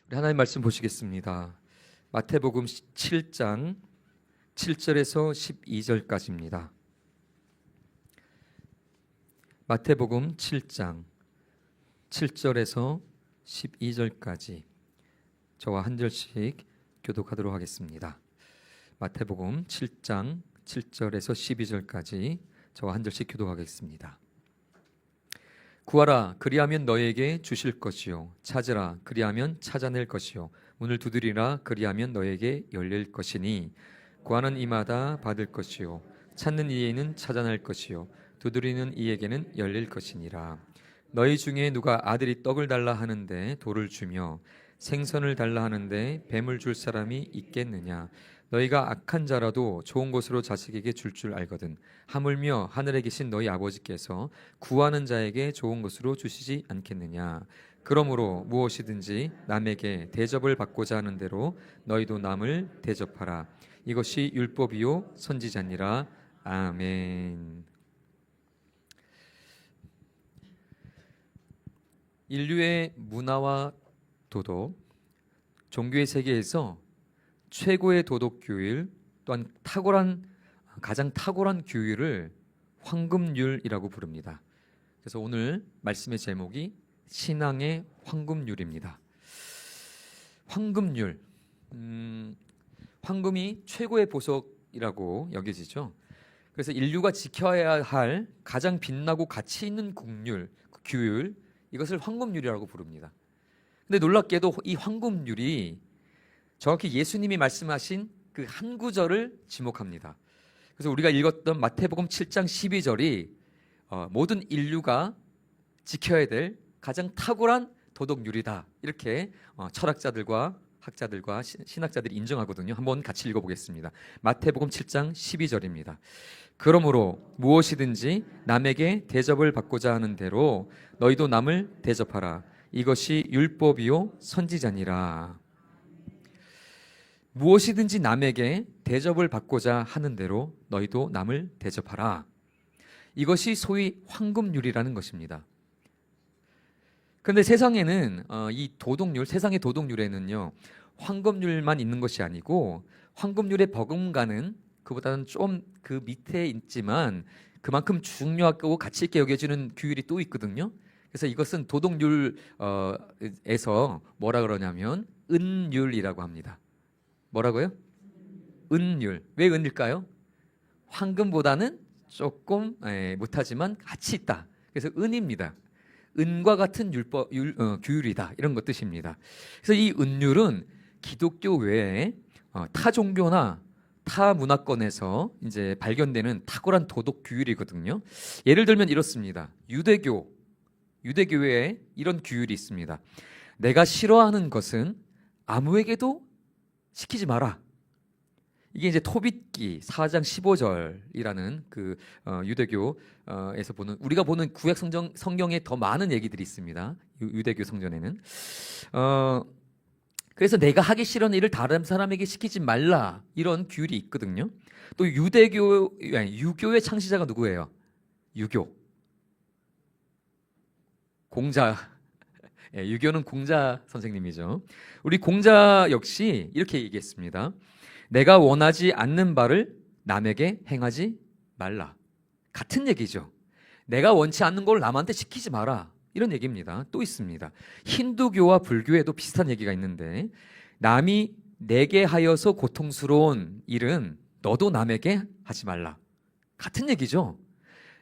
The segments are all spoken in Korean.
우리 하나님 말씀 보시겠습니다. 마태복음 7장 7절에서 12절까지입니다. 마태복음 7장 7절에서 12절까지 저와 한 절씩 교독하도록 하겠습니다. 마태복음 7장 7절에서 12절까지 저와 한 절씩 교독하겠습니다. 구하라 그리하면 너에게 주실 것이요 찾으라 그리하면 찾아낼 것이요 문을 두드리라 그리하면 너에게 열릴 것이니 구하는 이마다 받을 것이요 찾는 이에는 찾아낼 것이요 두드리는 이에게는 열릴 것이니라. 너희 중에 누가 아들이 떡을 달라 하는데 돌을 주며 생선을 달라 하는데 뱀을 줄 사람이 있겠느냐. 너희가 악한 자라도 좋은 것으로 자식에게 줄 알거든 하물며 하늘에 계신 너희 아버지께서 구하는 자에게 좋은 것으로 주시지 않겠느냐. 그러므로 무엇이든지 남에게 대접을 받고자 하는 대로 너희도 남을 대접하라. 이것이 율법이요 선지자니라. 아멘. 인류의 문화와 도덕, 종교의 세계에서 최고의 도덕 규율 또한 가장 탁월한 규율을 황금률이라고 부릅니다. 그래서 오늘 말씀의 제목이 신앙의 황금률입니다. 황금률, 황금이 최고의 보석이라고 여겨지죠. 그래서 인류가 지켜야 할 가장 빛나고 가치 있는 규율, 이것을 황금률이라고 부릅니다. 근데 놀랍게도 이 황금률이 정확히 예수님이 말씀하신 그 한 구절을 지목합니다. 그래서 우리가 읽었던 마태복음 7장 12절이 모든 인류가 지켜야 될 가장 탁월한 도덕률이다. 이렇게 철학자들과 학자들과 신학자들이 인정하거든요. 한번 같이 읽어보겠습니다. 마태복음 7장 12절입니다. 그러므로 무엇이든지 남에게 대접을 받고자 하는 대로 너희도 남을 대접하라. 이것이 율법이요 선지자니라. 무엇이든지 남에게 대접을 받고자 하는 대로 너희도 남을 대접하라. 이것이 소위 황금률이라는 것입니다. 그런데 세상에는 세상의 도덕률에는요 황금률만 있는 것이 아니고 황금률의 버금가는 그보다는 좀 그 밑에 있지만 그만큼 중요하고 가치 있게 여겨지는 규율이 또 있거든요. 그래서 이것은 도덕률에서 뭐라 그러냐면 은율이라고 합니다. 뭐라고요? 은율. 왜 은일까요? 황금보다는 조금 못하지만 가치 있다. 그래서 은입니다. 은과 같은 규율이다. 이런 것 뜻입니다. 그래서 이 은율은 기독교 외에 타 종교나 타 문화권에서 이제 발견되는 탁월한 도덕 규율이거든요. 예를 들면 이렇습니다. 유대교회에 이런 규율이 있습니다. 내가 싫어하는 것은 아무에게도 시키지 마라. 이게 이제 토빗기 4장 15절이라는 그 유대교에서 우리가 보는 구약 성경에 더 많은 얘기들이 있습니다. 유대교 성전에는 그래서 내가 하기 싫은 일을 다른 사람에게 시키지 말라 이런 규율이 있거든요. 또 유교의 창시자가 누구예요? 공자. 유교는 공자 선생님이죠. 우리 공자 역시 이렇게 얘기했습니다. 내가 원하지 않는 바를 남에게 행하지 말라. 같은 얘기죠. 내가 원치 않는 걸 남한테 시키지 마라. 이런 얘기입니다. 또 있습니다. 힌두교와 불교에도 비슷한 얘기가 있는데 남이 내게 하여서 고통스러운 일은 너도 남에게 하지 말라. 같은 얘기죠.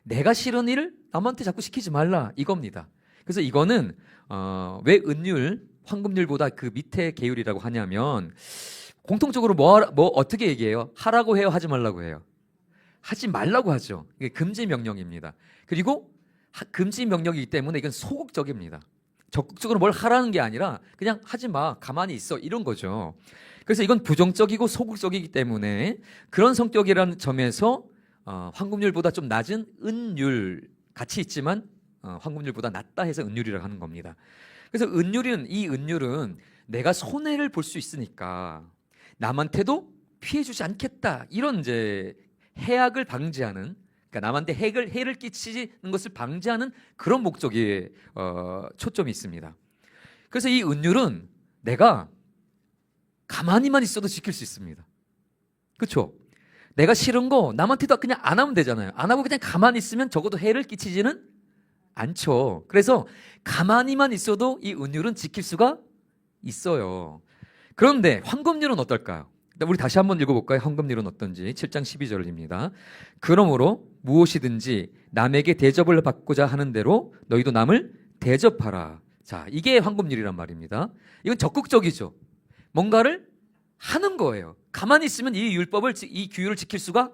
내가 싫은 일을 남한테 자꾸 시키지 말라 이겁니다. 그래서 이거는 왜 황금률보다 그 밑에 계율이라고 하냐면 공통적으로 어떻게 얘기해요? 하라고 해요? 하지 말라고 해요? 하지 말라고 하죠. 이게 금지 명령입니다. 그리고 금지 명령이기 때문에 이건 소극적입니다. 적극적으로 뭘 하라는 게 아니라 그냥 하지 마, 가만히 있어 이런 거죠. 그래서 이건 부정적이고 소극적이기 때문에 그런 성격이라는 점에서 황금률보다 좀 낮은 은율, 가치 있지만 황금률보다 낮다 해서 은율이라고 하는 겁니다. 그래서 이 은율은 내가 손해를 볼 수 있으니까 남한테도 피해주지 않겠다 이런 이제 해악을 방지하는, 그러니까 남한테 해를 끼치는 것을 방지하는 그런 목적에 초점이 있습니다. 그래서 이 은율은 내가 가만히만 있어도 지킬 수 있습니다. 그렇죠? 내가 싫은 거 남한테도 그냥 안 하면 되잖아요. 안 하고 그냥 가만히 있으면 적어도 해를 끼치지는 않죠. 그래서 가만히만 있어도 이 은율은 지킬 수가 있어요. 그런데 황금률은 어떨까요? 우리 다시 한번 읽어볼까요? 황금률은 어떤지. 7장 12절입니다. 그러므로 무엇이든지 남에게 대접을 받고자 하는 대로 너희도 남을 대접하라. 자, 이게 황금률이란 말입니다. 이건 적극적이죠. 뭔가를 하는 거예요. 가만히 있으면 이 율법을, 이 규율을 지킬 수가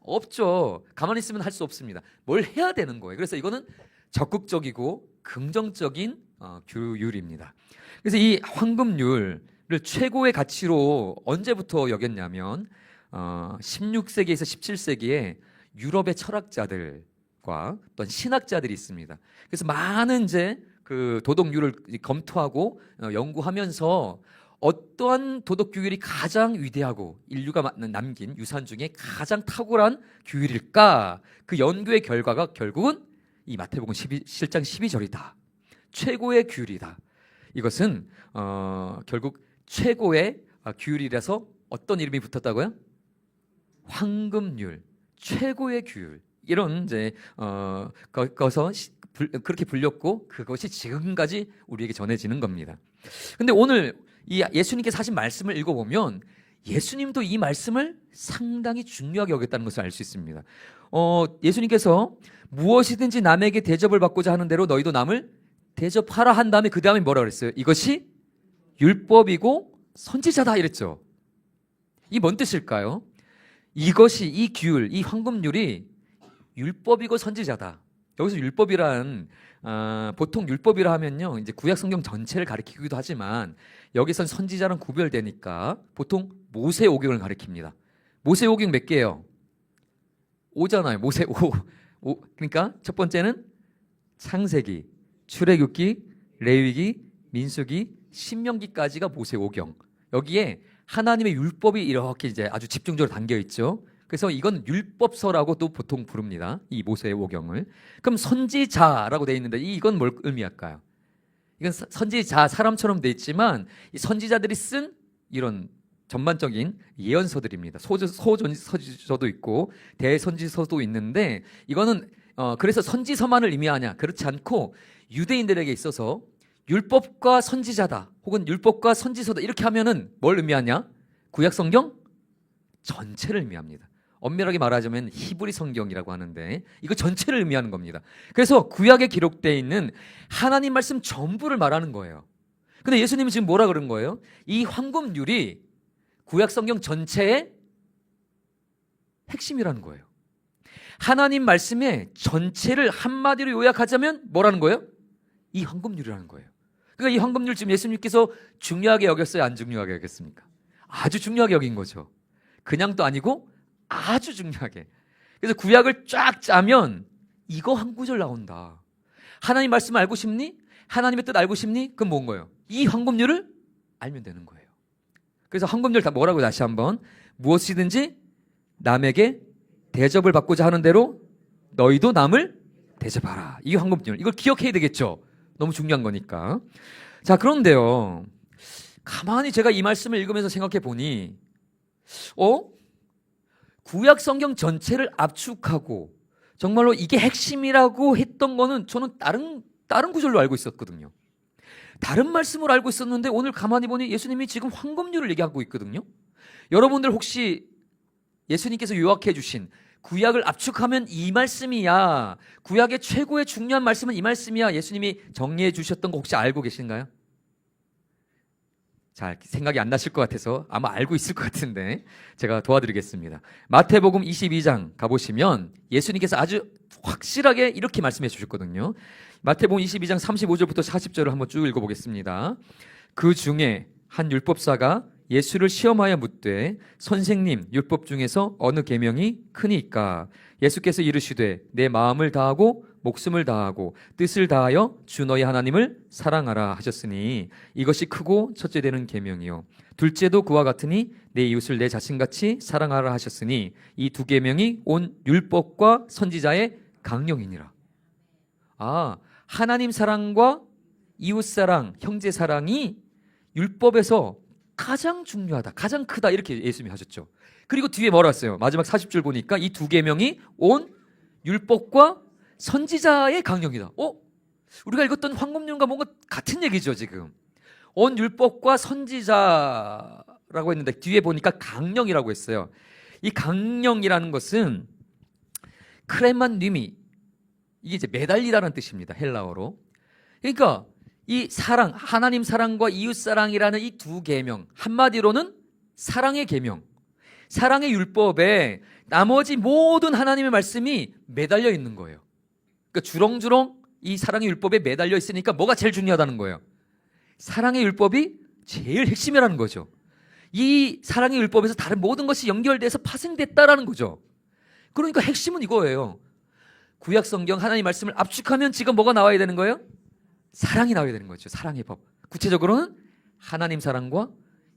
없죠. 가만히 있으면 할 수 없습니다. 뭘 해야 되는 거예요. 그래서 이거는 적극적이고 긍정적인 규율입니다. 그래서 이 황금률을 최고의 가치로 언제부터 여겼냐면 16세기에서 17세기에 유럽의 철학자들과 또한 신학자들이 있습니다. 그래서 많은 이제 그 도덕률을 검토하고 연구하면서 어떠한 도덕 규율이 가장 위대하고 인류가 남긴 유산 중에 가장 탁월한 규율일까? 그 연구의 결과가 결국은 이 마태복음 7장 12절이다. 최고의 규율이다. 이것은 결국 최고의 규율이라서 어떤 이름이 붙었다고요? 황금률, 최고의 규율. 이런 이제 거서 그렇게 불렸고 그것이 지금까지 우리에게 전해지는 겁니다. 근데 오늘 이 예수님께서 하신 말씀을 읽어보면 예수님도 이 말씀을 상당히 중요하게 여겼다는 것을 알 수 있습니다. 예수님께서 무엇이든지 남에게 대접을 받고자 하는 대로 너희도 남을 대접하라 한 다음에 그 다음에 뭐라 그랬어요? 이것이 율법이고 선지자다 이랬죠. 이 뭔 뜻일까요? 이것이 이 규율, 이 황금률이 율법이고 선지자다. 여기서 율법이란 보통 율법이라 하면요 이제 구약 성경 전체를 가리키기도 하지만 여기선 선지자랑 구별되니까 보통 모세오경을 가리킵니다. 모세오경 몇 개예요? 5잖아요. 모세 5. 그러니까 첫 번째는 창세기, 출애굽기, 레위기, 민수기, 신명기까지가 모세오경. 여기에 하나님의 율법이 이렇게 이제 아주 집중적으로 담겨 있죠. 그래서 이건 율법서라고 또 보통 부릅니다. 이 모세오경을. 그럼 선지자라고 되어 있는데 이건 뭘 의미할까요? 이건 선지자 사람처럼 되어 있지만 이 선지자들이 쓴 이런 전반적인 예언서들입니다. 소전서도 있고 대선지서도 있는데 이거는 그래서 선지서만을 의미하냐? 그렇지 않고 유대인들에게 있어서 율법과 선지자다 혹은 율법과 선지서다 이렇게 하면은 뭘 의미하냐? 구약 성경 전체를 의미합니다. 엄밀하게 말하자면 히브리 성경이라고 하는데 이거 전체를 의미하는 겁니다. 그래서 구약에 기록되어 있는 하나님 말씀 전부를 말하는 거예요. 근데 예수님은 지금 뭐라 그런 거예요? 이 황금률이 구약 성경 전체의 핵심이라는 거예요. 하나님 말씀의 전체를 한마디로 요약하자면 뭐라는 거예요? 이 황금률이라는 거예요. 그러니까 이 황금률 지금 예수님께서 중요하게 여겼어요? 안 중요하게 여겼습니까? 아주 중요하게 여긴 거죠. 그냥 또 아니고 아주 중요하게. 그래서 구약을 쫙 짜면 이거 한 구절 나온다. 하나님 말씀 알고 싶니? 하나님의 뜻 알고 싶니? 그건 뭔 거예요? 이 황금률을 알면 되는 거예요. 그래서 황금률 다 뭐라고 다시 한번 무엇이든지 남에게 대접을 받고자 하는 대로 너희도 남을 대접하라. 이게 황금률. 이걸 기억해야 되겠죠. 너무 중요한 거니까. 자, 그런데요. 가만히 제가 이 말씀을 읽으면서 생각해 보니 구약 성경 전체를 압축하고 정말로 이게 핵심이라고 했던 거는 저는 다른 구절로 알고 있었거든요. 다른 말씀을 알고 있었는데 오늘 가만히 보니 예수님이 지금 황금률을 얘기하고 있거든요. 여러분들 혹시 예수님께서 요약해 주신 구약을 압축하면 이 말씀이야, 구약의 최고의 중요한 말씀은 이 말씀이야, 예수님이 정리해 주셨던 거 혹시 알고 계신가요? 잘 생각이 안 나실 것 같아서 아마 알고 있을 것 같은데 제가 도와드리겠습니다. 마태복음 22장 가보시면 예수님께서 아주 확실하게 이렇게 말씀해 주셨거든요. 마태복음 22장 35절부터 40절을 한번 쭉 읽어보겠습니다. 그 중에 한 율법사가 예수를 시험하여 묻되 선생님, 율법 중에서 어느 계명이 크니까? 예수께서 이르시되 내 마음을 다하고 목숨을 다하고 뜻을 다하여 주 너희 하나님을 사랑하라 하셨으니 이것이 크고 첫째 되는 계명이요 둘째도 그와 같으니 내 이웃을 내 자신같이 사랑하라 하셨으니 이 두 계명이 온 율법과 선지자의 강령이니라. 하나님 사랑과 이웃 사랑, 형제 사랑이 율법에서 가장 중요하다, 가장 크다 이렇게 예수님이 하셨죠. 그리고 뒤에 뭐라 했어요? 마지막 40줄 보니까 이 두 계명이 온 율법과 선지자의 강령이다. 우리가 읽었던 황금률과 뭔가 같은 얘기죠. 지금 온 율법과 선지자라고 했는데 뒤에 보니까 강령이라고 했어요. 이 강령이라는 것은 크레만님이 이게 이제 매달리라는 뜻입니다. 헬라어로. 그러니까 이 사랑, 하나님 사랑과 이웃 사랑이라는 이 두 계명, 한마디로는 사랑의 계명, 사랑의 율법에 나머지 모든 하나님의 말씀이 매달려 있는 거예요. 그러니까 주렁주렁 이 사랑의 율법에 매달려 있으니까 뭐가 제일 중요하다는 거예요? 사랑의 율법이 제일 핵심이라는 거죠. 이 사랑의 율법에서 다른 모든 것이 연결돼서 파생됐다라는 거죠. 그러니까 핵심은 이거예요. 구약 성경 하나님 말씀을 압축하면 지금 뭐가 나와야 되는 거예요? 사랑이 나와야 되는 거죠. 사랑의 법. 구체적으로는 하나님 사랑과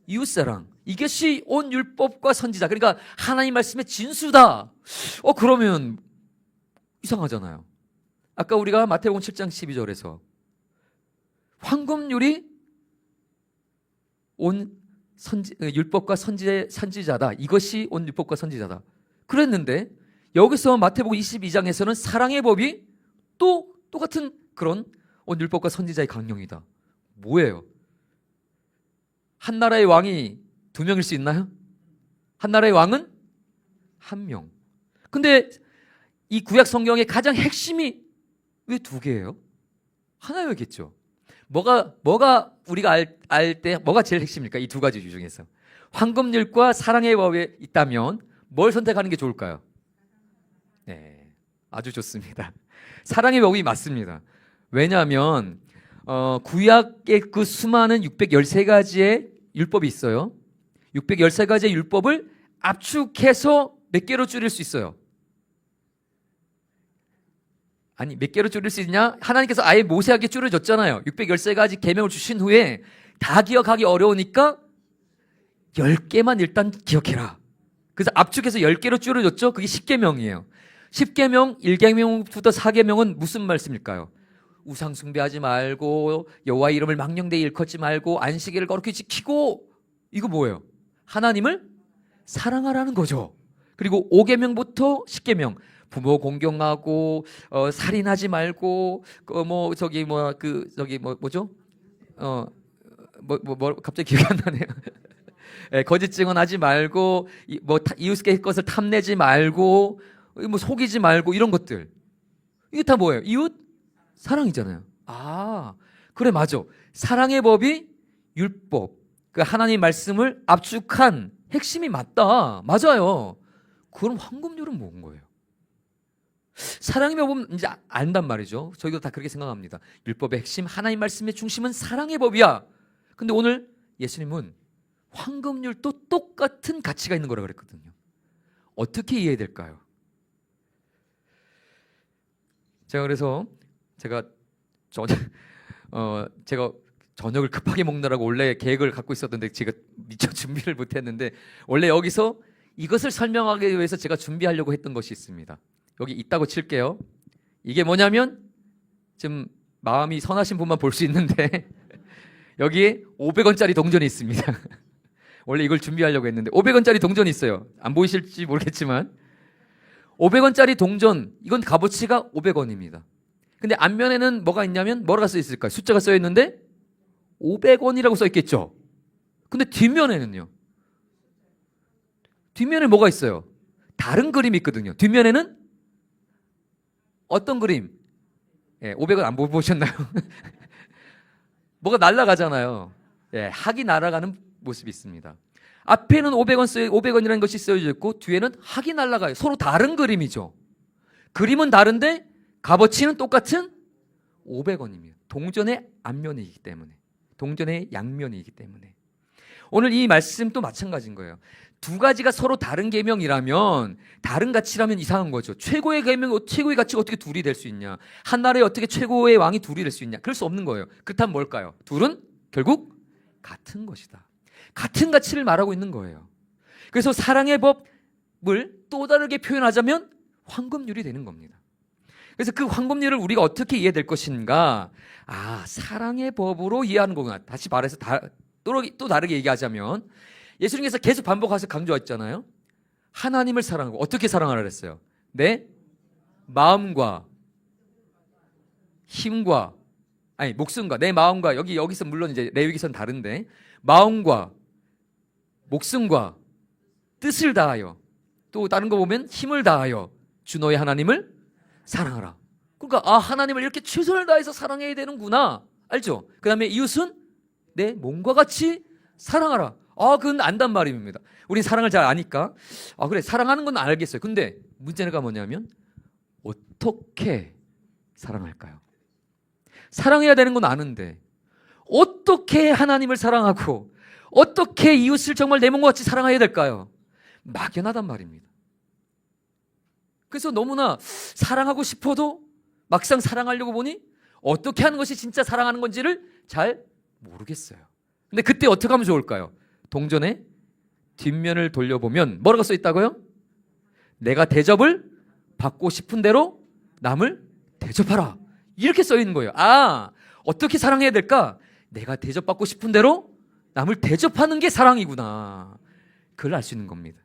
이웃 사랑. 이것이 온 율법과 선지자. 그러니까 하나님 말씀의 진수다. 그러면 이상하잖아요. 아까 우리가 마태복음 7장 12절에서 황금률이 온 율법과 선지자다. 이것이 온 율법과 선지자다. 그랬는데 여기서 마태복음 22장에서는 사랑의 법이 또 똑같은 그런 온 율법과 선지자의 강령이다. 뭐예요? 한 나라의 왕이 두 명일 수 있나요? 한 나라의 왕은 한 명. 근데 이 구약 성경의 가장 핵심이 왜 두 개예요? 하나였겠죠. 뭐가 우리가 알 때 뭐가 제일 핵심입니까? 이 두 가지 중에서 황금률과 사랑의 법에 있다면 뭘 선택하는 게 좋을까요? 네, 아주 좋습니다. 사랑의 법이 맞습니다. 왜냐하면 구약의 그 수많은 613가지의 율법이 있어요. 613가지의 율법을 압축해서 몇 개로 줄일 수 있어요? 아니, 몇 개로 줄일 수 있냐? 하나님께서 아예 모세에게 줄여줬잖아요. 613가지 계명을 주신 후에 다 기억하기 어려우니까 10개만 일단 기억해라. 그래서 압축해서 10개로 줄여줬죠. 그게 10계명이에요. 10계명, 1계명부터 4계명은 무슨 말씀일까요? 우상 숭배하지 말고, 여호와 이름을 망령되이 일컫지 말고, 안식일을 거룩히 지키고, 이거 뭐예요? 하나님을 사랑하라는 거죠. 그리고 5계명부터 10계명, 부모 공경하고, 살인하지 말고, 뭐죠? 갑자기 기억이 안 나네요. 거짓 증언하지 말고, 이웃의 것을 탐내지 말고, 속이지 말고, 이런 것들. 이게 다 뭐예요? 이웃 사랑이잖아요. 그래, 맞아. 사랑의 법이 율법, 그 하나님 말씀을 압축한 핵심이 맞다. 맞아요. 그럼 황금률은 뭔 거예요? 사랑의 법은 이제 안단 말이죠. 저희도 다 그렇게 생각합니다. 율법의 핵심, 하나님 말씀의 중심은 사랑의 법이야. 근데 오늘 예수님은 황금률도 똑같은 가치가 있는 거라고 그랬거든요. 어떻게 이해될까요? 그래서 제가 저녁을 급하게 먹느라고 원래 계획을 갖고 있었는데 제가 미처 준비를 못했는데, 원래 여기서 이것을 설명하기 위해서 제가 준비하려고 했던 것이 있습니다. 여기 있다고 칠게요. 이게 뭐냐면 좀 마음이 선하신 분만 볼 수 있는데 여기에 500원짜리 동전이 있습니다. 원래 이걸 준비하려고 했는데 500원짜리 동전이 있어요. 안 보이실지 모르겠지만 500원짜리 동전, 이건 값어치가 500원입니다. 근데 앞면에는 뭐가 있냐면 뭐라고 써 있을까요? 숫자가 써 있는데 500원이라고 써 있겠죠. 근데 뒷면에는요, 뒷면에 뭐가 있어요? 다른 그림이 있거든요. 뒷면에는 어떤 그림? 500원 안 보셨나요? 뭐가 날아가잖아요. 학이 날아가는 모습이 있습니다. 앞에는 500원이라는 것이 쓰여져 있고 뒤에는 학이 날아가요. 서로 다른 그림이죠. 그림은 다른데 값어치는 똑같은 500원입니다. 동전의 앞면이기 때문에, 동전의 양면이기 때문에. 오늘 이 말씀도 마찬가지인 거예요. 두 가지가 서로 다른 계명이라면, 다른 가치라면 이상한 거죠. 최고의 계명, 최고의 가치가 어떻게 둘이 될 수 있냐? 한 나라에 어떻게 최고의 왕이 둘이 될 수 있냐? 그럴 수 없는 거예요. 그렇다면 뭘까요? 둘은 결국 같은 것이다. 같은 가치를 말하고 있는 거예요. 그래서 사랑의 법을 또 다르게 표현하자면 황금률이 되는 겁니다. 그래서 그 황금률을 우리가 어떻게 이해될 것인가? 사랑의 법으로 이해하는 거구나. 다시 말해서 또 다르게 얘기하자면 예수님께서 계속 반복해서 강조했잖아요. 하나님을 사랑하고 어떻게 사랑하라 그랬어요? 내 마음과 힘과 목숨과 내 마음과 여기서 물론 이제 레위기서는 다른데 마음과 목숨과 뜻을 다하여 또 다른 거 보면 힘을 다하여 주 너의 하나님을 사랑하라. 그러니까 하나님을 이렇게 최선을 다해서 사랑해야 되는구나. 알죠? 그 다음에 이웃은 내 몸과 같이 사랑하라. 그건 안단 말입니다. 우린 사랑을 잘 아니까 그래 사랑하는 건 알겠어요. 근데 문제가 뭐냐면 어떻게 사랑할까요? 사랑해야 되는 건 아는데 어떻게 하나님을 사랑하고 어떻게 이웃을 정말 내 몸과 같이 사랑해야 될까요? 막연하단 말입니다. 그래서 너무나 사랑하고 싶어도 막상 사랑하려고 보니 어떻게 하는 것이 진짜 사랑하는 건지를 잘 모르겠어요. 근데 그때 어떻게 하면 좋을까요? 동전의 뒷면을 돌려보면 뭐라고 써 있다고요? 내가 대접을 받고 싶은 대로 남을 대접하라. 이렇게 써 있는 거예요. 어떻게 사랑해야 될까? 내가 대접받고 싶은 대로 남을 대접하는 게 사랑이구나. 그걸 알 수 있는 겁니다.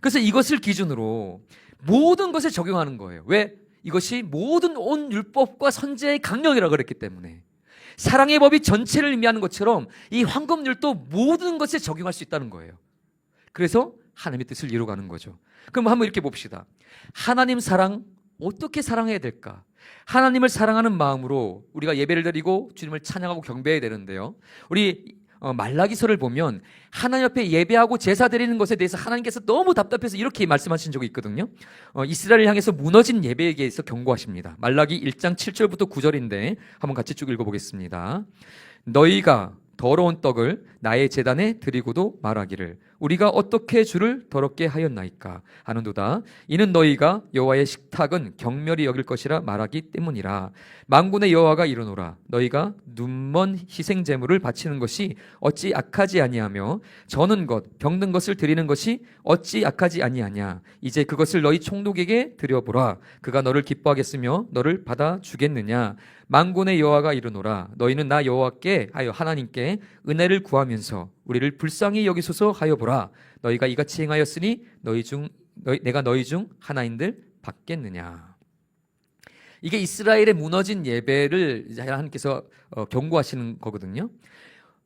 그래서 이것을 기준으로 모든 것에 적용하는 거예요. 왜? 이것이 모든 온 율법과 선지자의 강령이라고 그랬기 때문에 사랑의 법이 전체를 의미하는 것처럼 이 황금률도 모든 것에 적용할 수 있다는 거예요. 그래서 하나님의 뜻을 이루어가는 거죠. 그럼 한번 이렇게 봅시다. 하나님 사랑 어떻게 사랑해야 될까? 하나님을 사랑하는 마음으로 우리가 예배를 드리고 주님을 찬양하고 경배해야 되는데요. 우리 말라기서를 보면 하나님 앞에 예배하고 제사 드리는 것에 대해서 하나님께서 너무 답답해서 이렇게 말씀하신 적이 있거든요. 이스라엘을 향해서 무너진 예배에 대해서 경고하십니다. 말라기 1장 7절부터 9절인데 한번 같이 쭉 읽어보겠습니다. 너희가 더러운 떡을 나의 제단에 드리고도 말하기를 우리가 어떻게 주를 더럽게 하였나이까 하는도다. 이는 너희가 여호와의 식탁은 경멸히 여길 것이라 말하기 때문이라. 만군의 여호와가 이르노라. 너희가 눈먼 희생 제물을 바치는 것이 어찌 악하지 아니하며 저는 것 병든 것을 드리는 것이 어찌 악하지 아니하냐. 이제 그것을 너희 총독에게 드려보라. 그가 너를 기뻐하겠으며 너를 받아 주겠느냐. 만군의 여호와가 이르노라. 너희는 나 여호와께 하여 하나님께 은혜를 구하면서 우리를 불쌍히 여기소서 하여 보라. 너희가 이같이 행하였으니 내가 너희 중 하나인들 받겠느냐. 이게 이스라엘의 무너진 예배를 하나님께서 경고하시는 거거든요.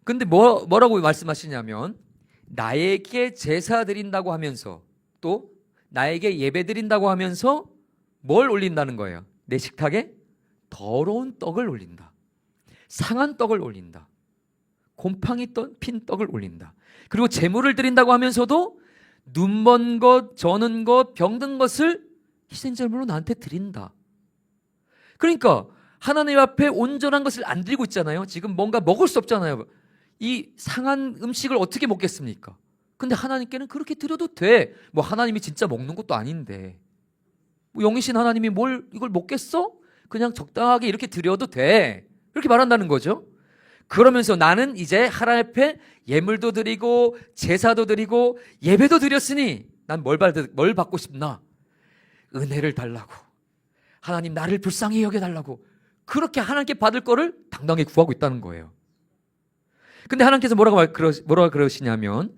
근데 뭐라고 말씀하시냐면 나에게 제사 드린다고 하면서 또 나에게 예배 드린다고 하면서 뭘 올린다는 거예요? 내 식탁에 더러운 떡을 올린다. 상한 떡을 올린다. 곰팡이 핀 떡을 올린다. 그리고 제물을 드린다고 하면서도 눈먼 것, 저는 것, 병든 것을 희생제물로 나한테 드린다. 그러니까 하나님 앞에 온전한 것을 안 드리고 있잖아요. 지금 뭔가 먹을 수 없잖아요. 이 상한 음식을 어떻게 먹겠습니까? 근데 하나님께는 그렇게 드려도 돼. 하나님이 진짜 먹는 것도 아닌데 영이신 하나님이 이걸 먹겠어? 그냥 적당하게 이렇게 드려도 돼. 이렇게 말한다는 거죠. 그러면서 나는 이제 하나님 앞에 예물도 드리고 제사도 드리고 예배도 드렸으니 난 뭘 받고 싶나? 은혜를 달라고. 하나님 나를 불쌍히 여겨달라고. 그렇게 하나님께 받을 거를 당당히 구하고 있다는 거예요. 근데 하나님께서 뭐라고 그러시냐면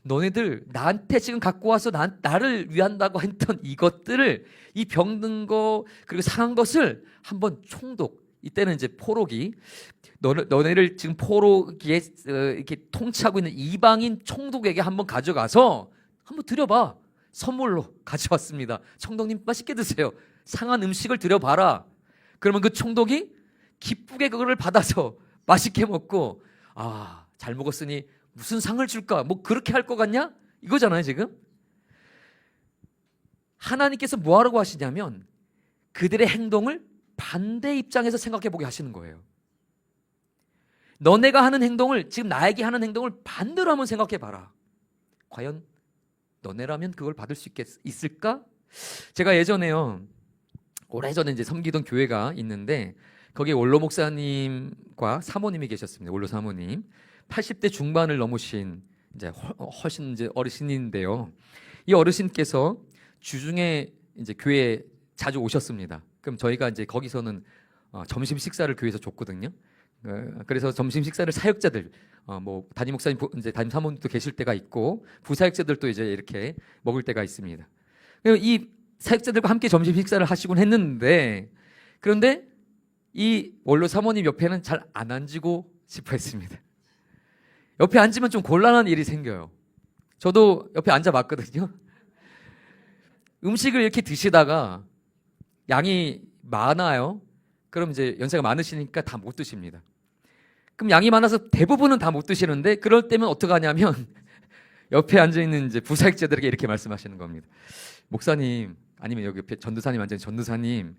너네들 나한테 지금 갖고 와서 나를 위한다고 했던 이것들을 이 병든 거 그리고 상한 것을 한번 총독 이때는 이제 포로기 너네를 지금 포로기에 이렇게 통치하고 있는 이방인 총독에게 한번 가져가서 한번 드려봐. 선물로 가져왔습니다. 총독님 맛있게 드세요. 상한 음식을 드려봐라. 그러면 그 총독이 기쁘게 그거를 받아서 맛있게 먹고 잘 먹었으니 무슨 상을 줄까? 그렇게 할 것 같냐? 이거잖아요 지금. 하나님께서 뭐 하라고 하시냐면 그들의 행동을 반대 입장에서 생각해 보게 하시는 거예요. 너네가 하는 행동을 지금 나에게 하는 행동을 반대로 한번 생각해 봐라. 과연 너네라면 그걸 받을 수 있을까? 제가 예전에요. 오래전에 이제 섬기던 교회가 있는데 거기에 원로 목사님과 사모님이 계셨습니다. 원로 사모님. 80대 중반을 넘으신 이제 훨씬 이제 어르신인데요. 이 어르신께서 주중에 이제 교회에 자주 오셨습니다. 그럼 저희가 이제 거기서는 점심 식사를 교회에서 줬거든요. 그래서 점심 식사를 사역자들, 뭐 담임 목사님, 이제 담임 사모님도 계실 때가 있고 부사역자들도 이제 이렇게 먹을 때가 있습니다. 이 사역자들과 함께 점심 식사를 하시곤 했는데, 그런데 이 원로 사모님 옆에는 잘 안 앉고 싶어 했습니다. 옆에 앉으면 좀 곤란한 일이 생겨요. 저도 옆에 앉아봤거든요. 음식을 이렇게 드시다가 양이 많아요. 그럼 이제 연세가 많으시니까 다 못 드십니다. 그럼 양이 많아서 대부분은 다 못 드시는데, 그럴 때면 어떻게 하냐면 옆에 앉아있는 이제 부사역자들에게 이렇게 말씀하시는 겁니다. 목사님, 아니면 여기 옆에 전도사님 앉아있는 전도사님,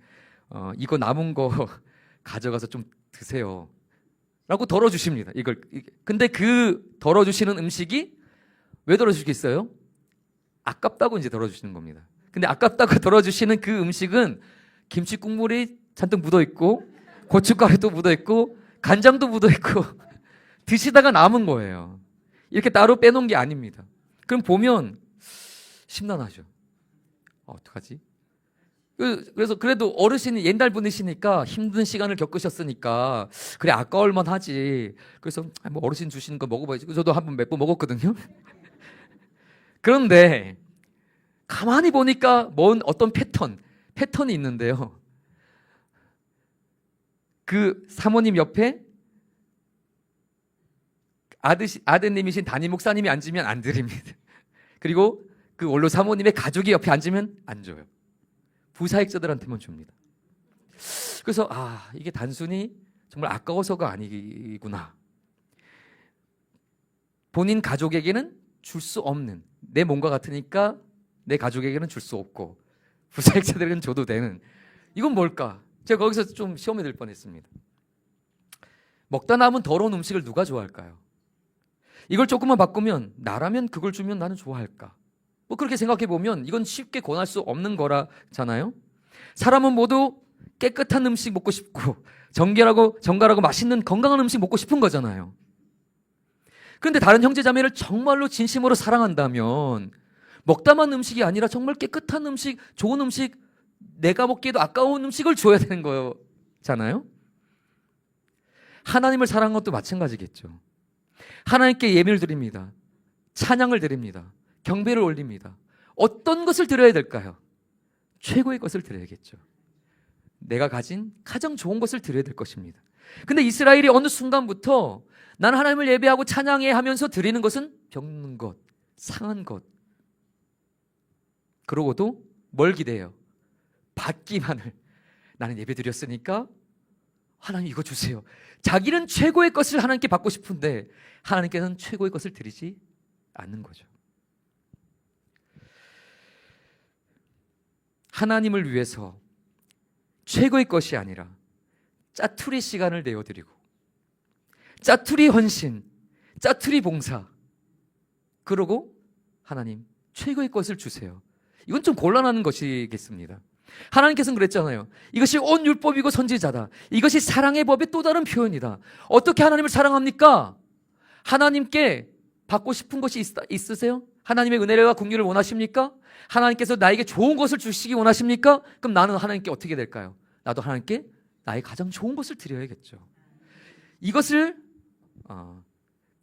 이거 남은 거 가져가서 좀 드세요 라고 덜어주십니다. 근데 그 덜어주시는 음식이 왜 덜어주시겠어요? 아깝다고 이제 덜어주시는 겁니다. 근데 아깝다고 덜어주시는 그 음식은 김치 국물이 잔뜩 묻어있고 고춧가루도 묻어있고 간장도 묻어있고 드시다가 남은 거예요. 이렇게 따로 빼놓은 게 아닙니다. 그럼 보면 심란하죠. 어떡하지? 그래서 그래도 어르신이 옛날 분이시니까 힘든 시간을 겪으셨으니까 그래 아까울 만하지. 그래서 뭐 어르신 주시는 거 먹어봐야지. 저도 한 번 몇 번 먹었거든요. 그런데 가만히 보니까 어떤 패턴이 있는데요. 그 사모님 옆에 아드님이신 담임 목사님이 앉으면 안 드립니다. 그리고 그 원로 사모님의 가족이 옆에 앉으면 안 줘요. 부사역자들한테만 줍니다. 그래서 이게 단순히 정말 아까워서가 아니구나. 본인 가족에게는 줄 수 없는, 내 몸과 같으니까 내 가족에게는 줄 수 없고 부사역자들에게는 줘도 되는, 이건 뭘까? 제가 거기서 좀 시험에 들 뻔했습니다. 먹다 남은 더러운 음식을 누가 좋아할까요? 이걸 조금만 바꾸면, 나라면 그걸 주면 나는 좋아할까? 뭐 그렇게 생각해 보면 이건 쉽게 권할 수 없는 거라잖아요. 사람은 모두 깨끗한 음식 먹고 싶고 정갈하고 맛있는 건강한 음식 먹고 싶은 거잖아요. 그런데 다른 형제자매를 정말로 진심으로 사랑한다면 먹다만 음식이 아니라 정말 깨끗한 음식, 좋은 음식, 내가 먹기에도 아까운 음식을 줘야 되는 거잖아요. 하나님을 사랑하는 것도 마찬가지겠죠. 하나님께 예배를 드립니다. 찬양을 드립니다. 경배를 올립니다. 어떤 것을 드려야 될까요? 최고의 것을 드려야겠죠. 내가 가진 가장 좋은 것을 드려야 될 것입니다. 근데 이스라엘이 어느 순간부터 나는 하나님을 예배하고 찬양해 하면서 드리는 것은 병든 것, 상한 것. 그러고도 뭘 기대해요? 받기만을. 나는 예배 드렸으니까 하나님 이거 주세요. 자기는 최고의 것을 하나님께 받고 싶은데 하나님께서는 최고의 것을 드리지 않는 거죠. 하나님을 위해서 최고의 것이 아니라 짜투리 시간을 내어드리고 짜투리 헌신, 짜투리 봉사, 그러고 하나님 최고의 것을 주세요. 이건 좀 곤란한 것이겠습니다. 하나님께서는 그랬잖아요. 이것이 온 율법이고 선지자다. 이것이 사랑의 법의 또 다른 표현이다. 어떻게 하나님을 사랑합니까? 하나님께 받고 싶은 것이 있으세요? 하나님의 은혜와 긍휼을 원하십니까? 하나님께서 나에게 좋은 것을 주시기 원하십니까? 그럼 나는 하나님께 어떻게 될까요? 나도 하나님께 나의 가장 좋은 것을 드려야겠죠. 이것을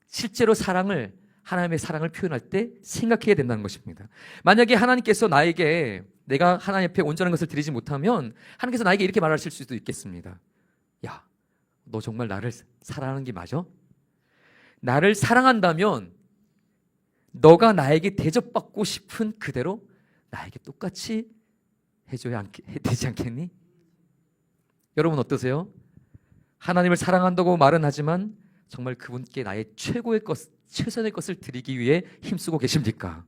실제로 하나님의 사랑을 표현할 때 생각해야 된다는 것입니다. 만약에 하나님께서 내가 하나님 앞에 온전한 것을 드리지 못하면 하나님께서 나에게 이렇게 말하실 수도 있겠습니다. 야, 너 정말 나를 사랑하는 게 맞아? 나를 사랑한다면 너가 나에게 대접받고 싶은 그대로 나에게 똑같이 해줘야 되지 않겠니? 여러분 어떠세요? 하나님을 사랑한다고 말은 하지만 정말 그분께 나의 최선의 것을 드리기 위해 힘쓰고 계십니까?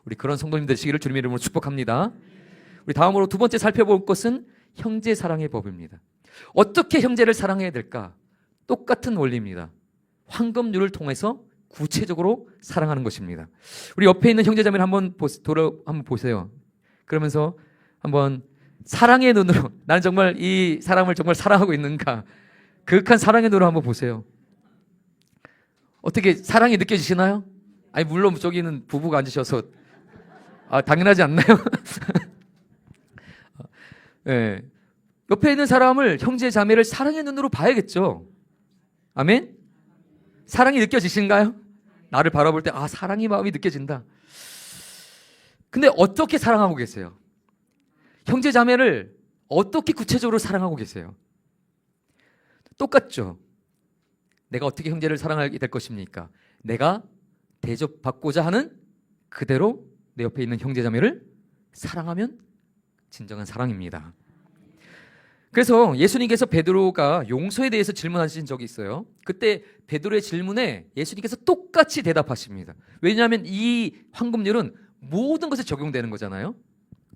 우리 그런 성도님 되시기를 주님의 이름으로 축복합니다. 우리 다음으로 두 번째 살펴볼 것은 형제 사랑의 법입니다. 어떻게 형제를 사랑해야 될까? 똑같은 원리입니다. 황금률을 통해서 구체적으로 사랑하는 것입니다. 우리 옆에 있는 형제자매를 한번 보세요. 그러면서 한번 사랑의 눈으로 나는 정말 이 사람을 정말 사랑하고 있는가, 그윽한 사랑의 눈으로 한번 보세요. 어떻게 사랑이 느껴지시나요? 아니 물론 저기는 부부가 앉으셔서 당연하지 않나요? 네. 옆에 있는 사람을, 형제 자매를 사랑의 눈으로 봐야겠죠. 아멘? 사랑이 느껴지신가요? 나를 바라볼 때 사랑의 마음이 느껴진다. 근데 어떻게 사랑하고 계세요? 형제 자매를 어떻게 구체적으로 사랑하고 계세요? 똑같죠? 내가 어떻게 형제를 사랑하게 될 것입니까? 내가 대접받고자 하는 그대로 내 옆에 있는 형제 자매를 사랑하면 진정한 사랑입니다. 그래서 예수님께서 베드로가 용서에 대해서 질문하신 적이 있어요. 그때 베드로의 질문에 예수님께서 똑같이 대답하십니다. 왜냐하면 이 황금률은 모든 것에 적용되는 거잖아요.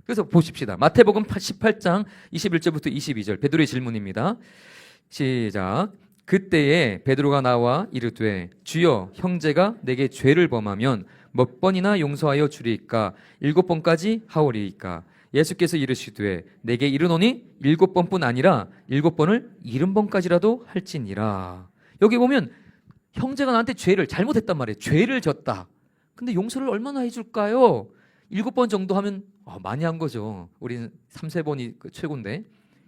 그래서 보십시다. 마태복음 18장 21절부터 22절 베드로의 질문입니다. 시작. 그때에 베드로가 나와 이르되 주여 형제가 내게 죄를 범하면 몇 번이나 용서하여 주리이까 7번까지 하오리이까 예수께서 이르시되 내게 이르노니 7번뿐 아니라 7번을 70번까지라도 할지니라. 여기 보면 형제가 나한테 죄를 잘못했단 말이에요. 죄를 졌다. 근데 용서를 얼마나 해줄까요? 7번 정도 하면 많이 한 거죠. 우리는 3-4번이 최고인데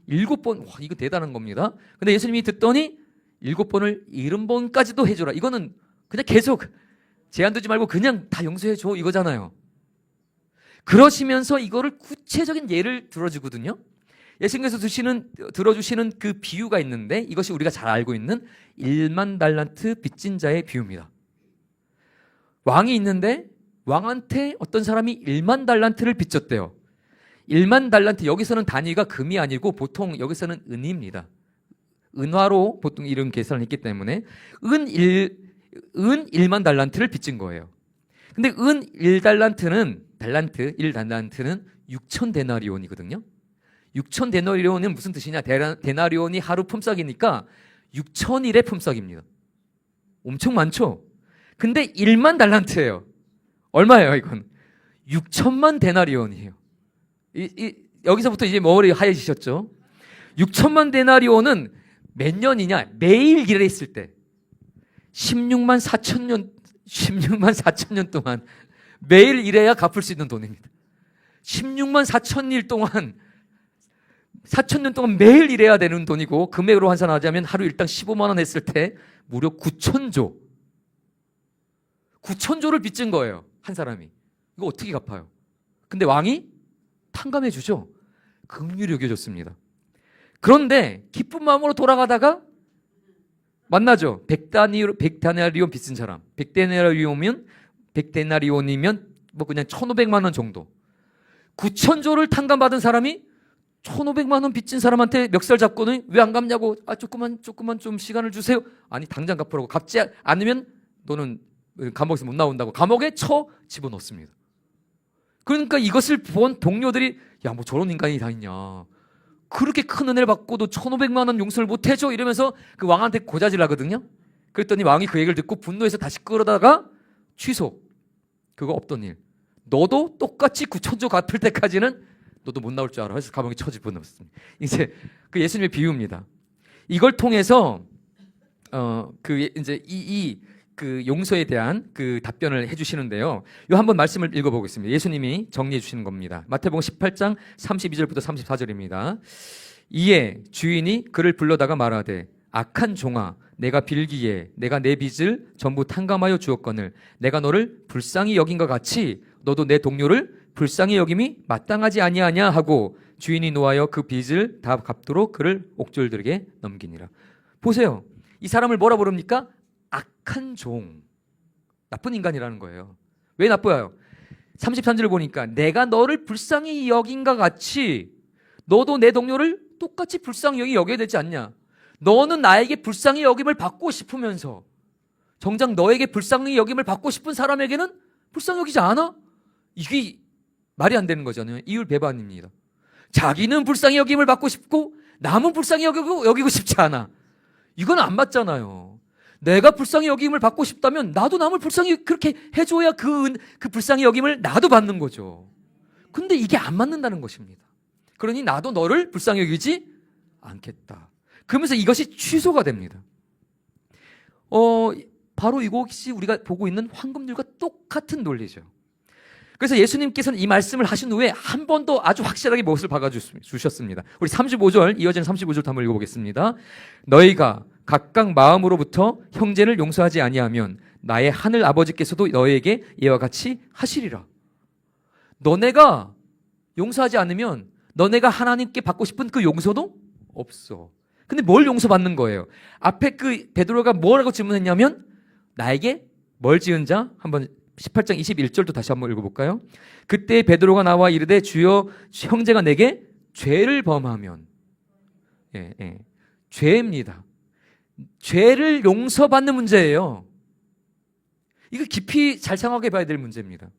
7번, 이거 대단한 겁니다. 근데 예수님이 듣더니 7번을 70번까지도 해줘라. 이거는 그냥 계속 제한 두지 말고 그냥 다 용서해줘 이거잖아요. 그러시면서 이거를 구체적인 예를 들어주거든요. 예수님께서 들어주시는 그 비유가 있는데 이것이 우리가 잘 알고 있는 1만 달란트 빚진 자의 비유입니다. 왕이 있는데 왕한테 어떤 사람이 1만 달란트를 빚졌대요. 1만 달란트, 여기서는 단위가 금이 아니고 보통 여기서는 은입니다. 은화로 보통 이런 계산을 했기 때문에 은 1만 달란트를 빚진 거예요. 근데 은 1달란트는 6천 데나리온이거든요. 6천 데나리온은 무슨 뜻이냐? 데나리온이 하루 품삯이니까 6천일의 품삯입니다. 엄청 많죠? 근데 1만 달란트예요. 얼마예요, 이건? 6천만 데나리온이에요. 여기서부터 이제 머리 하얘지셨죠? 6천만 데나리온은 몇 년이냐? 매일 일했을 때 16만 4천 년 동안 매일 일해야 갚을 수 있는 돈입니다. 16만 4천 동안 4천 년 동안 매일 일해야 되는 돈이고 금액으로 환산하자면 하루 일당 15만 원 했을 때 무려 9천조 9천조를 빚진 거예요. 한 사람이. 이거 어떻게 갚아요? 근데 왕이 탕감해 주죠. 긍휼히 여겨줬습니다. 그런데 기쁜 마음으로 돌아가다가 만나죠. 100데나리온 빚진 사람. 100데나리온이면 뭐 그냥 1,500만 원 정도. 9천조를 탕감받은 사람이 1,500만 원 빚진 사람한테 멱살 잡고는 왜 안 갚냐고. 조금만 좀 시간을 주세요. 아니 당장 갚으라고. 갚지 않으면 너는 감옥에서 못 나온다고 감옥에 집어넣습니다. 그러니까 이것을 본 동료들이 야, 뭐 저런 인간이 다 있냐. 그렇게 큰 은혜를 받고도 1,500만 원 용서를 못 해줘 이러면서 그 왕한테 고자질 하거든요. 그랬더니 왕이 그 얘기를 듣고 분노해서 다시 끌어다가 취소. 그거 없던 일. 너도 똑같이 9천조 갚을 때까지는 너도 못 나올 줄 알아. 그래서 감옥에 집어넣었습니다. 이제 그 예수님의 비유입니다. 이걸 통해서 그 용서에 대한 그 답변을 해주시는데요. 요 한번 말씀을 읽어보겠습니다. 예수님이 정리해 주시는 겁니다. 마태복음 18장 32절부터 34절입니다. 이에 주인이 그를 불러다가 말하되 악한 종아 내가 빌기에 내가 내 빚을 전부 탕감하여 주었거늘 내가 너를 불쌍히 여긴 것 같이 너도 내 동료를 불쌍히 여김이 마땅하지 아니하냐 하고 주인이 노하여 그 빚을 다 갚도록 그를 옥졸들에게 넘기니라. 보세요. 이 사람을 뭐라 부릅니까? 악한 종, 나쁜 인간이라는 거예요. 왜 나빠요? 33절을 보니까 내가 너를 불쌍히 여긴가 같이 너도 내 동료를 똑같이 불쌍히 여겨야 되지 않냐. 너는 나에게 불쌍히 여김을 받고 싶으면서 정작 너에게 불쌍히 여김을 받고 싶은 사람에게는 불쌍히 여기지 않아? 이게 말이 안 되는 거잖아요. 이율배반입니다. 자기는 불쌍히 여김을 받고 싶고 남은 불쌍히 여기고 싶지 않아. 이건 안 맞잖아요. 내가 불쌍히 여김을 받고 싶다면 나도 남을 불쌍히 그렇게 해줘야 그 불쌍히 여김을 나도 받는 거죠. 근데 이게 안 맞는다는 것입니다. 그러니 나도 너를 불쌍히 여기지 않겠다. 그러면서 이것이 취소가 됩니다. 바로 이것이 우리가 보고 있는 황금률과 똑같은 논리죠. 그래서 예수님께서는 이 말씀을 하신 후에 한 번 더 아주 확실하게 무엇을 박아주셨습니다. 우리 35절, 이어지는 35절 한번 읽어보겠습니다. 너희가 각각 마음으로부터 형제를 용서하지 아니하면 나의 하늘 아버지께서도 너에게 이와 같이 하시리라. 너네가 용서하지 않으면 너네가 하나님께 받고 싶은 그 용서도 없어. 근데 뭘 용서받는 거예요? 앞에 그 베드로가 뭐라고 질문했냐면 나에게 뭘 지은 자? 한번 18장 21절도 다시 한번 읽어볼까요? 그때 베드로가 나와 이르되 주여 형제가 내게 죄를 범하면 죄입니다. 죄를 용서받는 문제예요. 이거 깊이 잘 생각해 봐야 될 문제입니다.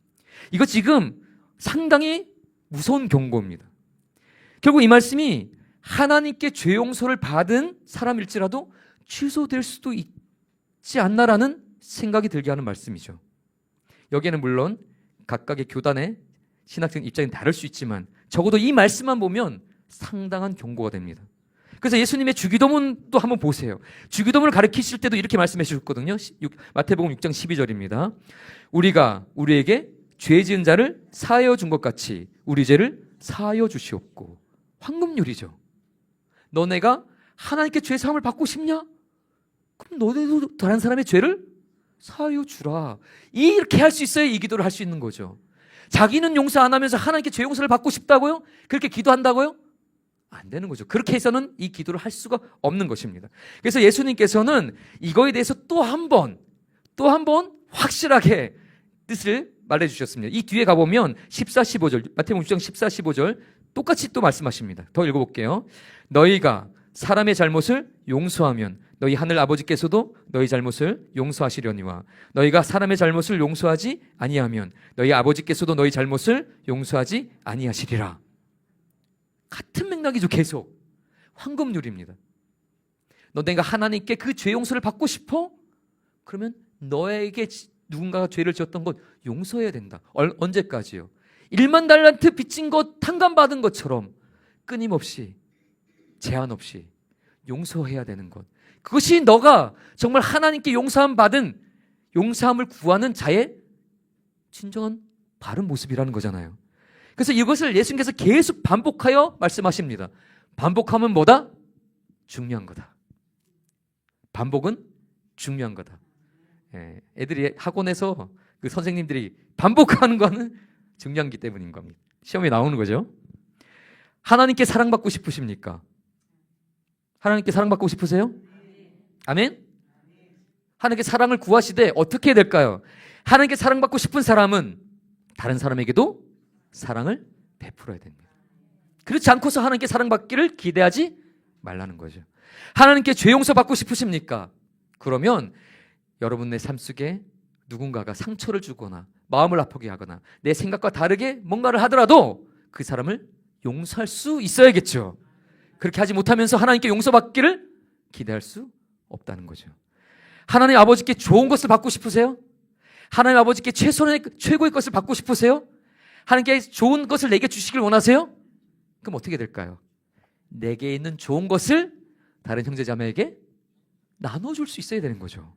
이거 지금 상당히 무서운 경고입니다. 결국 이 말씀이 하나님께 죄 용서를 받은 사람일지라도 취소될 수도 있지 않나라는 생각이 들게 하는 말씀이죠. 여기에는 물론 각각의 교단의 신학적 입장이 다를 수 있지만 적어도 이 말씀만 보면 상당한 경고가 됩니다. 그래서 예수님의 주기도문도 한번 보세요. 주기도문을 가르치실 때도 이렇게 말씀해 주셨거든요. 마태복음 6장 12절입니다. 우리가 우리에게 죄 지은 자를 사하여 준 것 같이 우리 죄를 사하여 주시옵고. 황금률이죠. 너네가 하나님께 죄 사함을 받고 싶냐? 그럼 너네도 다른 사람의 죄를 사하여 주라. 이렇게 할 수 있어야 이 기도를 할 수 있는 거죠. 자기는 용서 안 하면서 하나님께 죄 용서를 받고 싶다고요? 그렇게 기도한다고요? 안 되는 거죠. 그렇게 해서는 이 기도를 할 수가 없는 것입니다. 그래서 예수님께서는 이거에 대해서 또 한 번 확실하게 뜻을 말해주셨습니다. 이 뒤에 가보면 14, 15절, 마태복음 6장 14, 15절 똑같이 또 말씀하십니다. 더 읽어볼게요. 너희가 사람의 잘못을 용서하면 너희 하늘 아버지께서도 너희 잘못을 용서하시려니와 너희가 사람의 잘못을 용서하지 아니하면 너희 아버지께서도 너희 잘못을 용서하지 아니하시리라. 같은 맥락이죠. 계속 황금률입니다. 너네가 하나님께 그 죄 용서를 받고 싶어? 그러면 너에게 누군가가 죄를 지었던 것 용서해야 된다. 언제까지요? 1만 달란트 빚진 것 탕감받은 것처럼 끊임없이 제한 없이 용서해야 되는 것. 그것이 너가 정말 하나님께 용서함 받은 용서함을 구하는 자의 진정한 바른 모습이라는 거잖아요. 그래서 이것을 예수님께서 계속 반복하여 말씀하십니다. 반복하면 뭐다? 중요한 거다. 반복은 중요한 거다. 애들이 학원에서 그 선생님들이 반복하는 거는 중요하기 때문인 겁니다. 시험에 나오는 거죠. 하나님께 사랑받고 싶으십니까? 하나님께 사랑받고 싶으세요? 아멘? 하나님께 사랑을 구하시되 어떻게 해야 될까요? 하나님께 사랑받고 싶은 사람은 다른 사람에게도 사랑을 베풀어야 됩니다. 그렇지 않고서 하나님께 사랑받기를 기대하지 말라는 거죠. 하나님께 죄 용서 받고 싶으십니까? 그러면 여러분의 삶 속에 누군가가 상처를 주거나 마음을 아프게 하거나 내 생각과 다르게 뭔가를 하더라도 그 사람을 용서할 수 있어야겠죠. 그렇게 하지 못하면서 하나님께 용서받기를 기대할 수 없다는 거죠. 하나님 아버지께 좋은 것을 받고 싶으세요? 하나님 아버지께 최고의 것을 받고 싶으세요? 하나님께 좋은 것을 내게 주시길 원하세요? 그럼 어떻게 될까요? 내게 있는 좋은 것을 다른 형제자매에게 나눠줄 수 있어야 되는 거죠.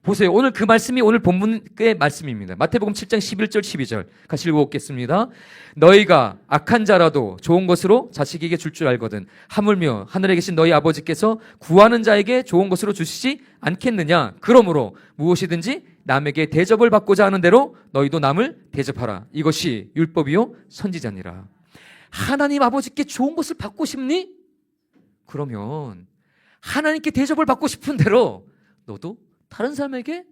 보세요. 오늘 그 말씀이 오늘 본문의 말씀입니다. 마태복음 7장 11절 12절 같이 읽어보겠습니다. 너희가 악한 자라도 좋은 것으로 자식에게 줄 줄 알거든 하물며 하늘에 계신 너희 아버지께서 구하는 자에게 좋은 것으로 주시지 않겠느냐. 그러므로 무엇이든지 남에게 대접을 받고자 하는 대로 너희도 남을 대접하라. 이것이 율법이요 선지자니라. 하나님 아버지께 좋은 것을 받고 싶니? 그러면 하나님께 대접을 받고 싶은 대로 너도 다른 사람에게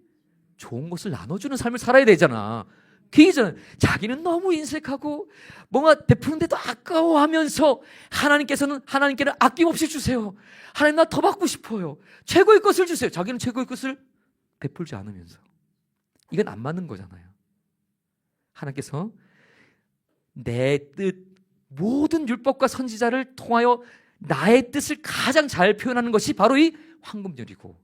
좋은 것을 나눠주는 삶을 살아야 되잖아. 그이전 자기는 너무 인색하고 뭔가 베푸는데도 아까워하면서 하나님께는 아낌없이 주세요. 하나님 나 더 받고 싶어요. 최고의 것을 주세요. 자기는 최고의 것을 베풀지 않으면서. 이건 안 맞는 거잖아요. 하나님께서 내 뜻, 모든 율법과 선지자를 통하여 나의 뜻을 가장 잘 표현하는 것이 바로 이 황금률이고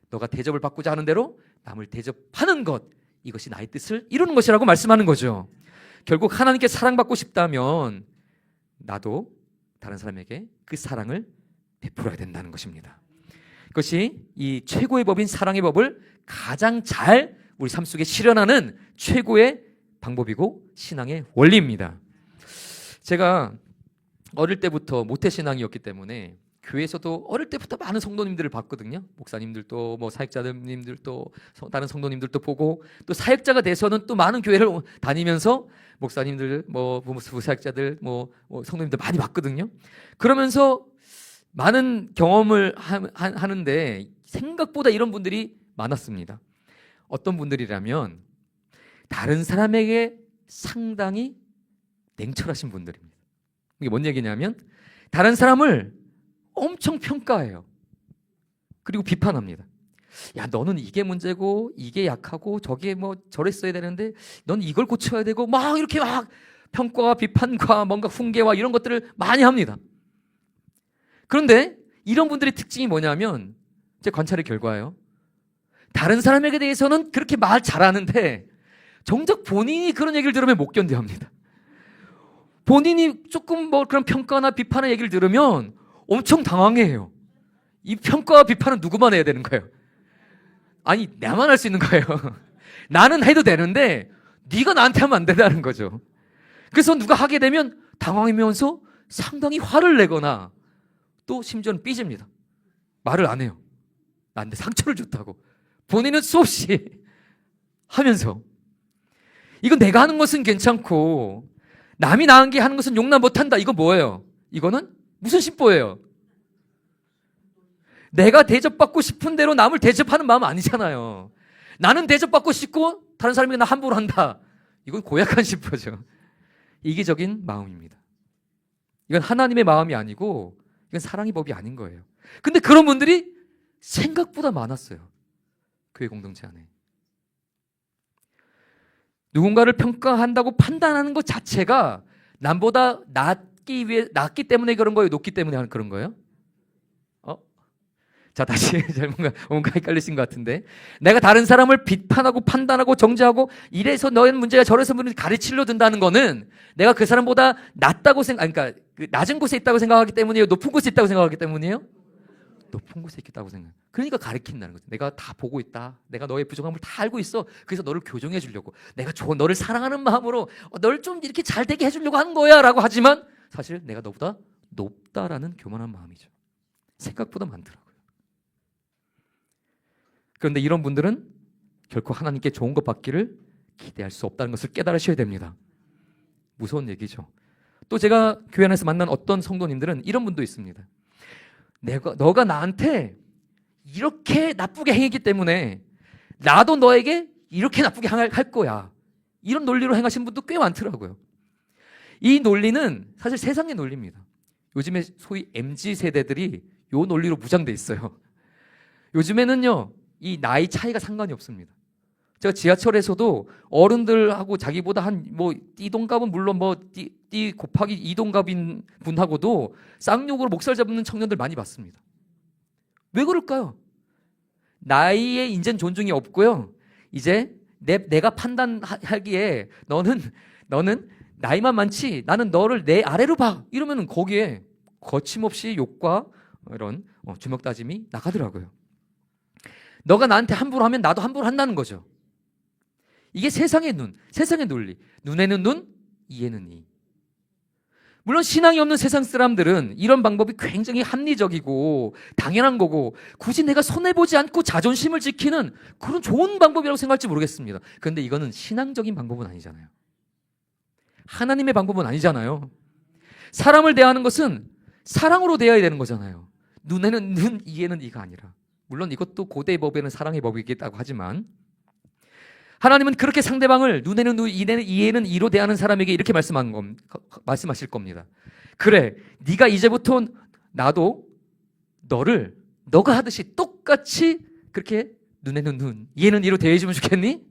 너가 대접을 받고자 하는 대로 남을 대접하는 것, 이것이 나의 뜻을 이루는 것이라고 말씀하는 거죠. 결국 하나님께 사랑받고 싶다면 나도 다른 사람에게 그 사랑을 베풀어야 된다는 것입니다. 그것이 이 최고의 법인 사랑의 법을 가장 잘 우리 삶 속에 실현하는 최고의 방법이고 신앙의 원리입니다. 제가 어릴 때부터 모태신앙이었기 때문에 교회에서도 어릴 때부터 많은 성도님들을 봤거든요. 목사님들도 뭐 사역자님들도 다른 성도님들도 보고, 또 사역자가 돼서는 또 많은 교회를 다니면서 목사님들 뭐 부사역자들 뭐 성도님들 많이 봤거든요. 그러면서 많은 경험을 하는데 생각보다 이런 분들이 많았습니다. 어떤 분들이라면 다른 사람에게 상당히 냉철하신 분들입니다. 이게 뭔 얘기냐면 다른 사람을 엄청 평가해요. 그리고 비판합니다. 야, 너는 이게 문제고 이게 약하고 저게 뭐 저랬어야 되는데 넌 이걸 고쳐야 되고, 막 이렇게 막 평가와 비판과 뭔가 훈계와 이런 것들을 많이 합니다. 그런데 이런 분들의 특징이 뭐냐면, 제 관찰의 결과예요. 다른 사람에게 대해서는 그렇게 말 잘하는데 정작 본인이 그런 얘기를 들으면 못 견뎌합니다. 본인이 조금 뭐 그런 평가나 비판의 얘기를 들으면 엄청 당황해요. 이 평가와 비판은 누구만 해야 되는 거예요? 아니, 나만 할 수 있는 거예요. 나는 해도 되는데 네가 나한테 하면 안 된다는 거죠. 그래서 누가 하게 되면 당황하면서 상당히 화를 내거나 또 심지어는 삐집니다. 말을 안 해요. 나한테 상처를 줬다고 본인은 수없이 하면서, 이건 내가 하는 것은 괜찮고 남이 나은 게 하는 것은 용납 못한다. 이거 뭐예요? 이거는 무슨 심보예요? 내가 대접받고 싶은 대로 남을 대접하는 마음 아니잖아요. 나는 대접받고 싶고 다른 사람이 나 함부로 한다. 이건 고약한 심보죠. 이기적인 마음입니다. 이건 하나님의 마음이 아니고 이건 사랑의 법이 아닌 거예요. 근데 그런 분들이 생각보다 많았어요. 교회 공동체 안에. 누군가를 평가한다고 판단하는 것 자체가 남보다 낫기 때문에 그런 거예요? 높기 때문에 그런 거예요? 자, 다시 뭔가 헷갈리신 것 같은데, 내가 다른 사람을 비판하고 판단하고 정죄하고 이래서 너의 문제가 저래서 문제 가르치려 든다는 거는 내가 그 사람보다 그러니까 낮은 곳에 있다고 생각하기 때문이에요? 높은 곳에 있다고 생각하기 때문이에요? 높은 곳에 있다고 생각해요. 그러니까 가르친다는 거죠. 내가 다 보고 있다. 내가 너의 부족함을 다 알고 있어. 그래서 너를 교정해 주려고, 내가 너를 사랑하는 마음으로 너를 좀 이렇게 잘 되게 해주려고 하는 거야 라고 하지만 사실 내가 너보다 높다라는 교만한 마음이죠. 생각보다 많더라고요. 그런데 이런 분들은 결코 하나님께 좋은 것 받기를 기대할 수 없다는 것을 깨달으셔야 됩니다. 무서운 얘기죠. 또 제가 교회 안에서 만난 어떤 성도님들은 이런 분도 있습니다. 너가 나한테 이렇게 나쁘게 행했기 때문에 나도 너에게 이렇게 나쁘게 할 거야. 이런 논리로 행하신 분도 꽤 많더라고요. 이 논리는 사실 세상의 논리입니다. 요즘에 소위 MZ세대들이 이 논리로 무장돼 있어요. 요즘에는요, 이 나이 차이가 상관이 없습니다. 제가 지하철에서도 어른들하고 자기보다 띠동갑은 물론 띠 곱하기 이동갑인 분하고도 쌍욕으로 목살 잡는 청년들 많이 봤습니다. 왜 그럴까요? 나이에 이젠 존중이 없고요. 이제 내가 판단하기에 너는 나이만 많지 나는 너를 내 아래로 봐. 이러면 거기에 거침없이 욕과 이런 주먹 다짐이 나가더라고요. 너가 나한테 함부로 하면 나도 함부로 한다는 거죠. 이게 세상의 논리. 눈에는 눈, 이에는 이. 물론 신앙이 없는 세상 사람들은 이런 방법이 굉장히 합리적이고 당연한 거고 굳이 내가 손해보지 않고 자존심을 지키는 그런 좋은 방법이라고 생각할지 모르겠습니다. 그런데 이거는 신앙적인 방법은 아니잖아요. 하나님의 방법은 아니잖아요. 사람을 대하는 것은 사랑으로 대해야 되는 거잖아요. 눈에는 눈, 이에는 이가 아니라. 물론 이것도 고대의 법에는 사랑의 법이겠다고 하지만 하나님은 그렇게 상대방을 눈에는 눈, 이에는 이로 대하는 사람에게 이렇게 말씀하실 겁니다. 그래, 네가 이제부터 나도 너가 하듯이 똑같이 그렇게 눈에는 눈, 이에는 이로 대해주면 좋겠니?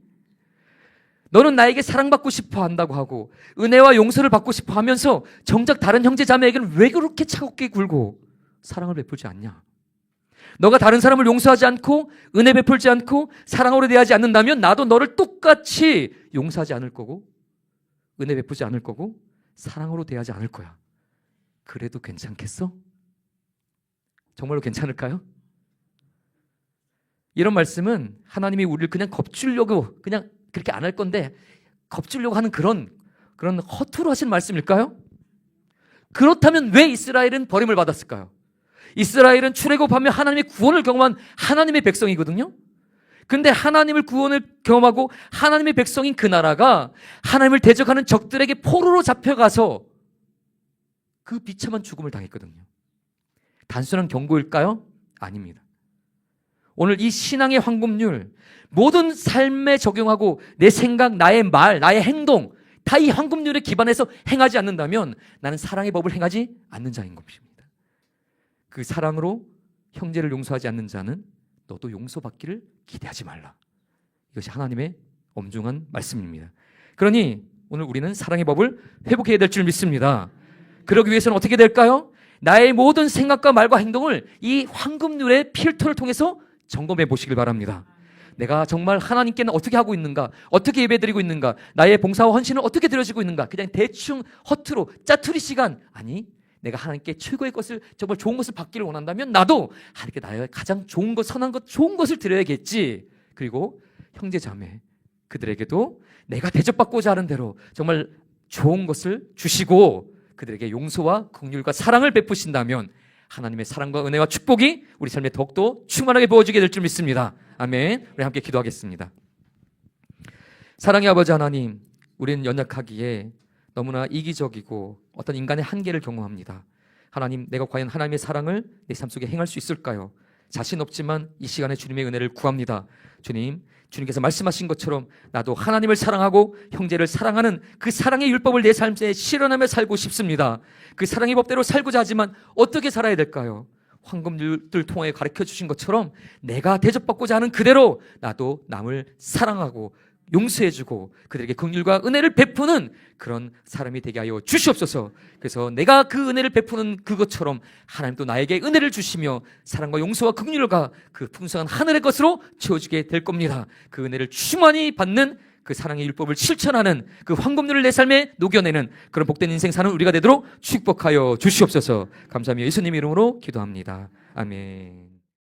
너는 나에게 사랑받고 싶어 한다고 하고 은혜와 용서를 받고 싶어 하면서 정작 다른 형제 자매에게는 왜 그렇게 차갑게 굴고 사랑을 베풀지 않냐? 너가 다른 사람을 용서하지 않고 은혜 베풀지 않고 사랑으로 대하지 않는다면 나도 너를 똑같이 용서하지 않을 거고 은혜 베풀지 않을 거고 사랑으로 대하지 않을 거야. 그래도 괜찮겠어? 정말로 괜찮을까요? 이런 말씀은 하나님이 우리를 그냥 겁주려고 그냥 그렇게 안 할 건데 겁주려고 하는 그런 허투루 하신 말씀일까요? 그렇다면 왜 이스라엘은 버림을 받았을까요? 이스라엘은 출애굽하며 하나님의 구원을 경험한 하나님의 백성이거든요. 근데 하나님을 구원을 경험하고 하나님의 백성인 그 나라가 하나님을 대적하는 적들에게 포로로 잡혀가서 그 비참한 죽음을 당했거든요. 단순한 경고일까요? 아닙니다. 오늘 이 신앙의 황금률, 모든 삶에 적용하고 내 생각, 나의 말, 나의 행동 다 이 황금률에 기반해서 행하지 않는다면 나는 사랑의 법을 행하지 않는 자인 것입니다. 그 사랑으로 형제를 용서하지 않는 자는 너도 용서받기를 기대하지 말라. 이것이 하나님의 엄중한 말씀입니다. 그러니 오늘 우리는 사랑의 법을 회복해야 될 줄 믿습니다. 그러기 위해서는 어떻게 될까요? 나의 모든 생각과 말과 행동을 이 황금률의 필터를 통해서 점검해 보시길 바랍니다. 내가 정말 하나님께는 어떻게 하고 있는가? 어떻게 예배드리고 있는가? 나의 봉사와 헌신을 어떻게 드려지고 있는가? 그냥 대충 허투루 짜투리 시간, 아니 내가 하나님께 최고의 것을, 정말 좋은 것을 받기를 원한다면 나도 하나님께 나의 가장 좋은 것, 선한 것, 좋은 것을 드려야겠지. 그리고 형제 자매 그들에게도 내가 대접받고자 하는 대로 정말 좋은 것을 주시고 그들에게 용서와 긍휼과 사랑을 베푸신다면 하나님의 사랑과 은혜와 축복이 우리 삶에 더욱더 충만하게 부어지게 될 줄 믿습니다. 아멘. 우리 함께 기도하겠습니다. 사랑의 아버지 하나님, 우리는 연약하기에 너무나 이기적이고 어떤 인간의 한계를 경험합니다. 하나님, 내가 과연 하나님의 사랑을 내 삶 속에 행할 수 있을까요? 자신 없지만 이 시간에 주님의 은혜를 구합니다. 주님, 주님께서 말씀하신 것처럼 나도 하나님을 사랑하고 형제를 사랑하는 그 사랑의 율법을 내 삶에 실현하며 살고 싶습니다. 그 사랑의 법대로 살고자 하지만 어떻게 살아야 될까요? 황금률들 통해 가르쳐 주신 것처럼 내가 대접받고자 하는 그대로 나도 남을 사랑하고 용서해주고 그들에게 긍휼과 은혜를 베푸는 그런 사람이 되게 하여 주시옵소서. 그래서 내가 그 은혜를 베푸는 그것처럼 하나님도 나에게 은혜를 주시며 사랑과 용서와 긍휼과 그 풍성한 하늘의 것으로 채워주게 될 겁니다. 그 은혜를 충만히 받는 그 사랑의 율법을 실천하는 그 황금률을 내 삶에 녹여내는 그런 복된 인생 사는 우리가 되도록 축복하여 주시옵소서. 감사하며 예수님 이름으로 기도합니다. 아멘.